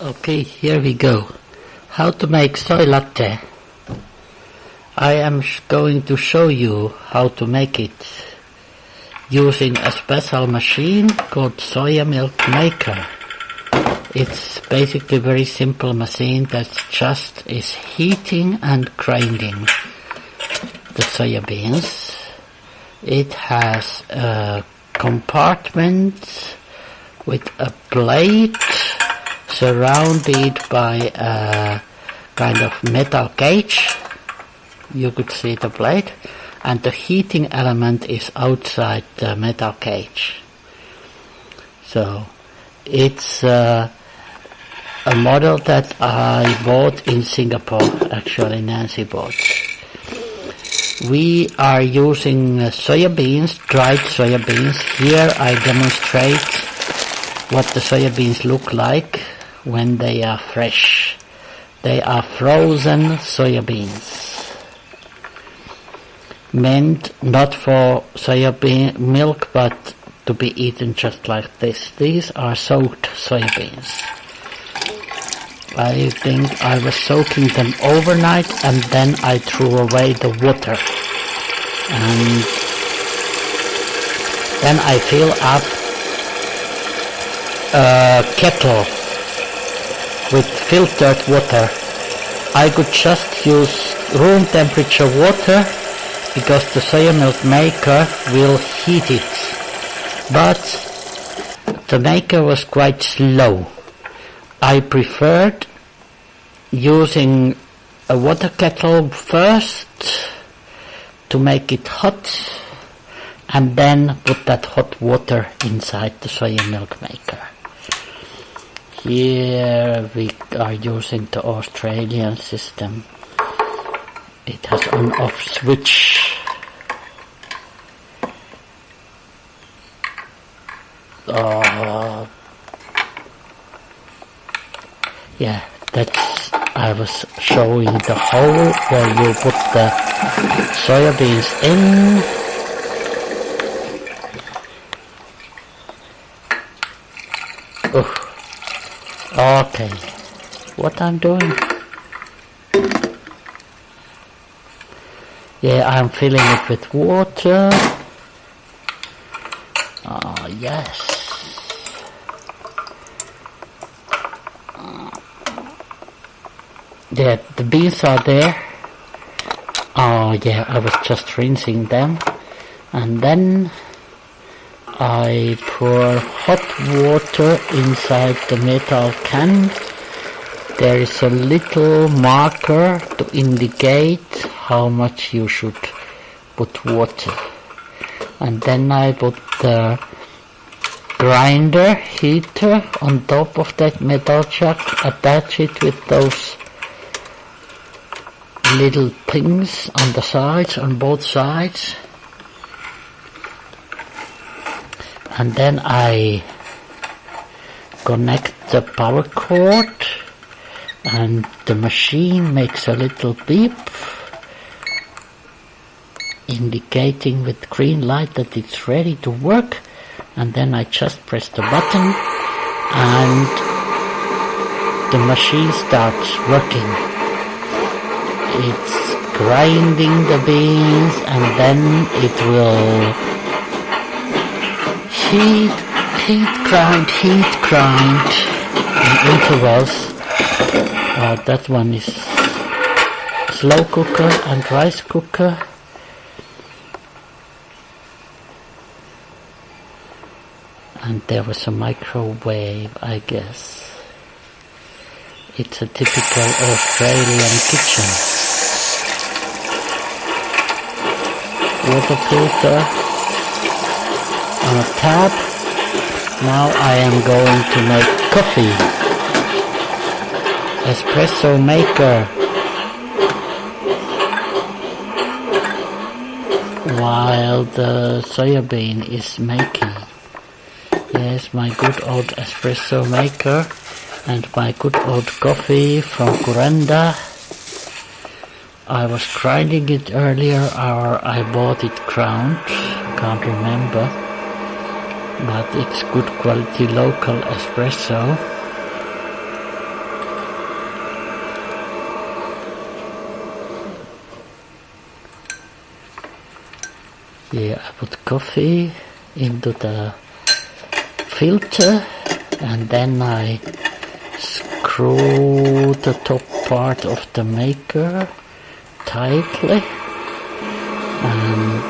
Okay, here we go. How to make soy latte. I am going to show you how to make it using a special machine called soya milk maker. It's basically a very simple machine that just is heating and grinding the soya beans. It has a compartment with a plate surrounded by a kind of metal cage. You could see the plate, and the heating element is outside the metal cage. So it's a model that I bought in Singapore, actually Nancy bought. We are using soya beans, dried soya beans. Here I demonstrate what the soya beans look like when they are fresh. They are frozen soya beans, meant not for soya bean milk but to be eaten just like this. These are soaked soya beans. I think I was soaking them overnight and then I threw away the water, and then I fill up a kettle with filtered water. I could just use room temperature water because the soya milk maker will heat it, but the maker was quite slow. I preferred using a water kettle first to make it hot and then put that hot water inside the soya milk maker. Here we are using the Australian system. It has on-off switch. Yeah, that's, I was showing the hole where you put the soya beans in. Okay, what I'm doing? Yeah, I'm filling it with water. Oh, yes. Yeah, the beans are there. Oh yeah, I was just rinsing them. And then I pour hot water inside the metal can. There is a little marker to indicate how much you should put water. And then I put the grinder heater on top of that metal jug, attach it with those little things on the sides, on both sides, and then I connect the power cord and the machine makes a little beep indicating with green light that it's ready to work, and then I just press the button and the machine starts working. It's grinding the beans and then it will heat grind in intervals. That one is slow cooker and rice cooker. And there was a microwave, I guess. It's a typical Australian kitchen. Water filter on a tap. Now I am going to make coffee. Espresso maker. While the soya bean is making. Yes, my good old espresso maker and my good old coffee from Kuranda. I was grinding it earlier, or I bought it ground, can't remember, but it's good quality local espresso. Here I put coffee into the filter, and then I screw the top part of the maker tightly, and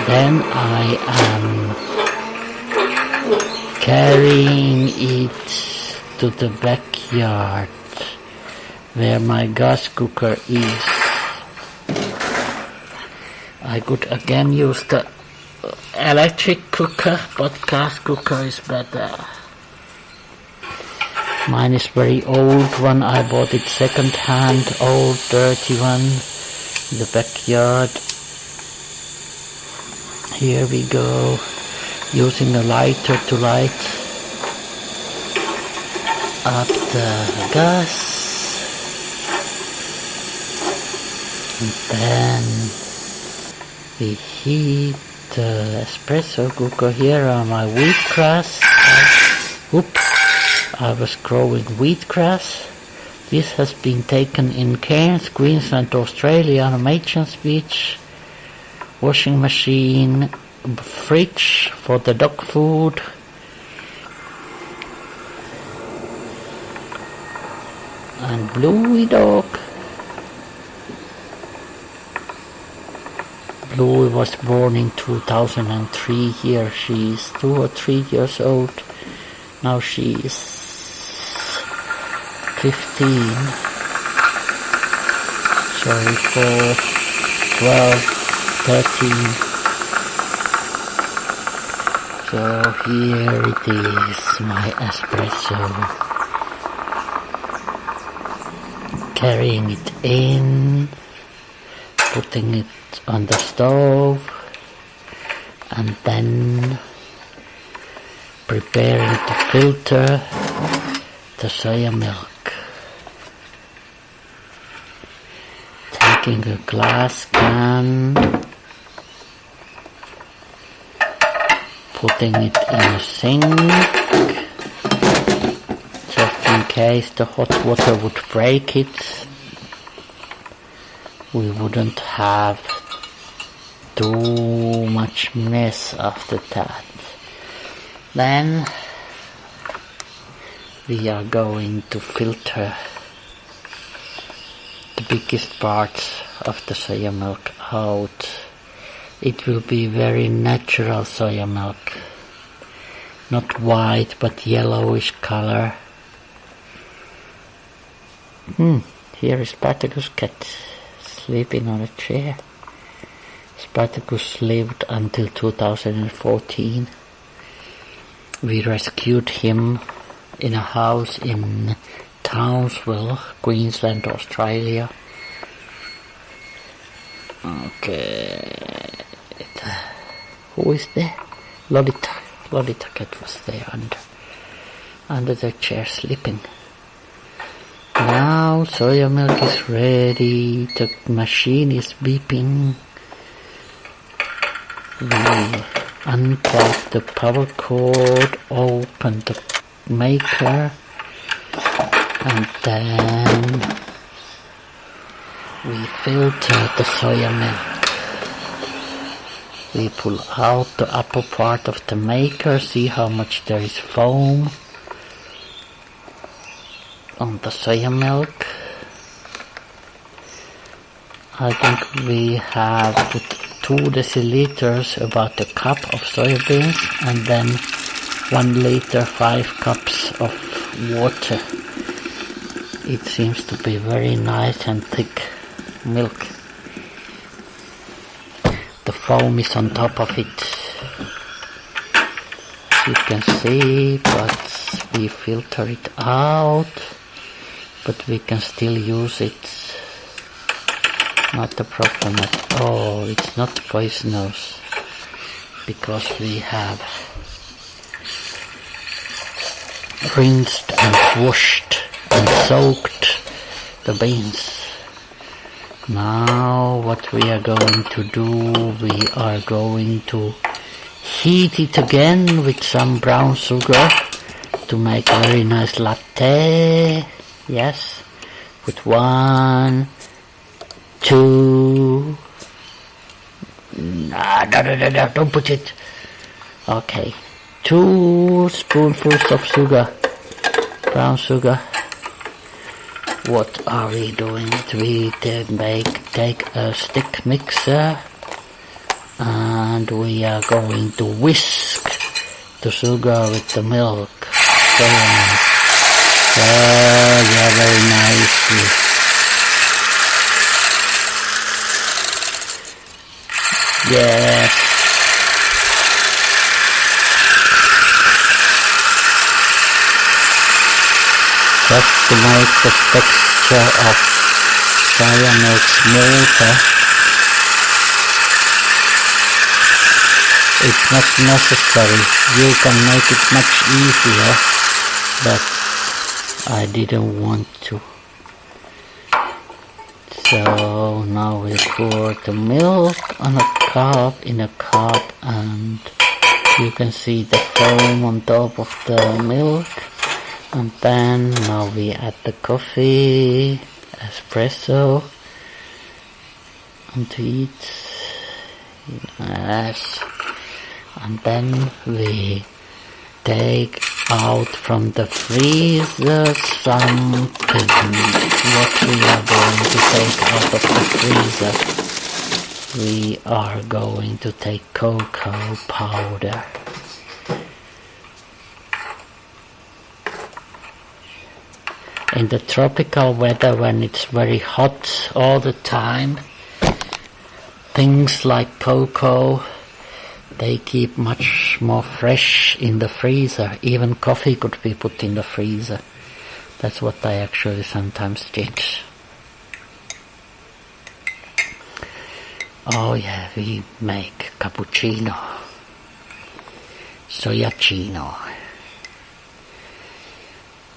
then I am carrying it to the backyard where my gas cooker is. I could again use the electric cooker, but gas cooker is better. Mine is very old one. I bought it second hand, old dirty one in the backyard. Here we go, using a lighter to light up the gas, and then we heat the espresso cooker. Here are my wheatgrass. I was growing wheatgrass. This has been taken in Cairns, Queensland, Australia on a maintenance beach. Washing machine, fridge for the dog food. And Bluey dog. Bluey was born in 2003. Here she is 2 or 3 years old. Now she is 15. Sorry, 4, 12, 13. So here it is, my espresso. Carrying it in, putting it on the stove, and then preparing to filter the soya milk. Taking a glass can, putting it in a sink, just in case the hot water would break it. We wouldn't have too much mess after that. Then we are going to filter the biggest parts of the soya milk out. It will be very natural soya milk, not white but yellowish color. Here is Spartacus cat sleeping on a chair. Spartacus lived until 2014. We rescued him in a house in Townsville, Queensland, Australia. Okay, who is there? Lolita cat was there under the chair sleeping. Now soya milk is ready. The machine is beeping. We unplug the power cord, open the maker, and then we filter the soya milk. We pull out the upper part of the maker, see how much there is foam on the soya milk. I think we have put 2 deciliters, about a cup of soybeans, and then 1 liter, 5 cups of water. It seems to be very nice and thick milk. The foam is on top of it, as you can see, but we filter it out, but we can still use it. Not a problem at all. It's not poisonous because we have rinsed and washed and soaked the beans. Now what we are going to do, we are going to heat it again with some brown sugar to make a very nice latte. Yes, with 1, 2, No, don't put it. Okay. 2 spoonfuls of sugar. Brown sugar. What are we doing? We take a stick mixer and we are going to whisk the sugar with the milk. Yeah, very nicely. Yes. Just to make the texture of soya milk smoother. It's not necessary. You can make it much easier, but I didn't want to. So now we pour the milk on a cup, in a cup, and you can see the foam on top of the milk. And then now we add the coffee, espresso, onto it. Yes. And then we take out from the freezer something. What we are going to take out of the freezer? We are going to take cocoa powder. In the tropical weather, when it's very hot all the time, things like cocoa, they keep much more fresh in the freezer. Even coffee could be put in the freezer. That's what I actually sometimes did. Oh yeah, we make cappuccino, soyacino.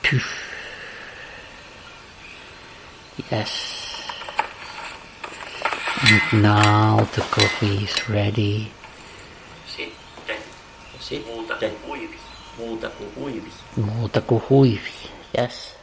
Phew. Yes. And now the coffee is ready. Sitten muuta kuin huivi. Muuta kuin huivi. Yes.